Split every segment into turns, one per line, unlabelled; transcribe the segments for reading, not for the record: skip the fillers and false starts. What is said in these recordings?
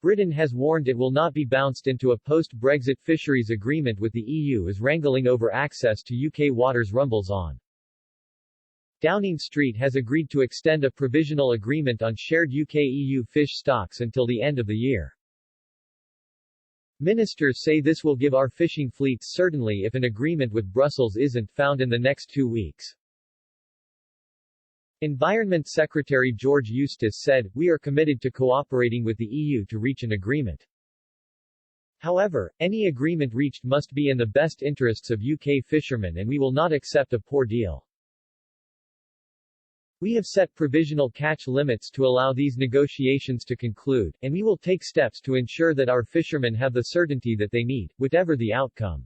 Britain has warned it will not be bounced into a post-Brexit fisheries agreement with the EU as wrangling over access to UK waters rumbles on. Downing Street has agreed to extend a provisional agreement on shared UK-EU fish stocks until the end of the year. Ministers say this will give our fishing fleets certainty if an agreement with Brussels isn't found in the next 2 weeks. Environment Secretary George Eustace said, "We are committed to cooperating with the EU to reach an agreement. However, any agreement reached must be in the best interests of UK fishermen and we will not accept a poor deal. We have set provisional catch limits to allow these negotiations to conclude, and we will take steps to ensure that our fishermen have the certainty that they need, whatever the outcome."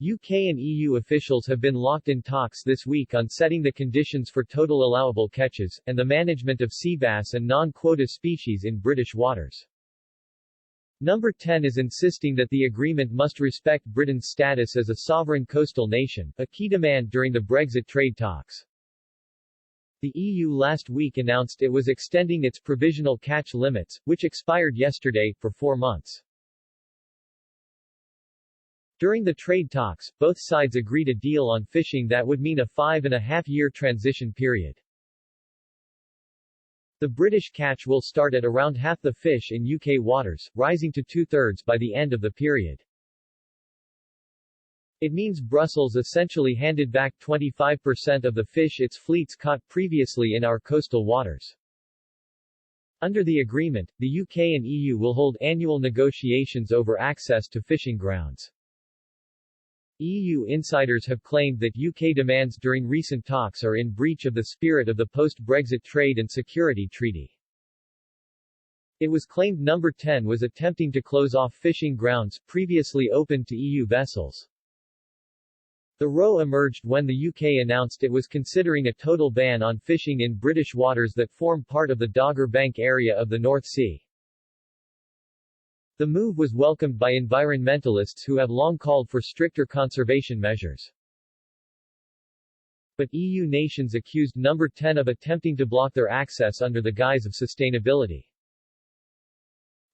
UK and EU officials have been locked in talks this week on setting the conditions for total allowable catches, and the management of sea bass and non-quota species in British waters. Number 10 is insisting that the agreement must respect Britain's status as a sovereign coastal nation, a key demand during the Brexit trade talks. The EU last week announced it was extending its provisional catch limits, which expired yesterday, for 4 months. During the trade talks, both sides agreed a deal on fishing that would mean a 5.5-year transition period. The British catch will start at around half the fish in UK waters, rising to 2/3 by the end of the period. It means Brussels essentially handed back 25% of the fish its fleets caught previously in our coastal waters. Under the agreement, the UK and EU will hold annual negotiations over access to fishing grounds. EU insiders have claimed that UK demands during recent talks are in breach of the spirit of the post-Brexit Trade and Security Treaty. It was claimed Number 10 was attempting to close off fishing grounds previously open to EU vessels. The row emerged when the UK announced it was considering a total ban on fishing in British waters that form part of the Dogger Bank area of the North Sea. The move was welcomed by environmentalists who have long called for stricter conservation measures. But EU nations accused Number 10 of attempting to block their access under the guise of sustainability.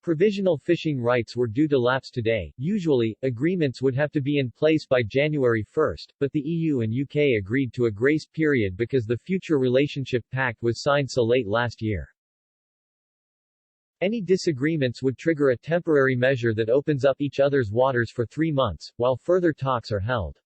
Provisional fishing rights were due to lapse today. Usually, agreements would have to be in place by January 1, but the EU and UK agreed to a grace period because the Future Relationship Pact was signed so late last year. Any disagreements would trigger a temporary measure that opens up each other's waters for 3 months, while further talks are held.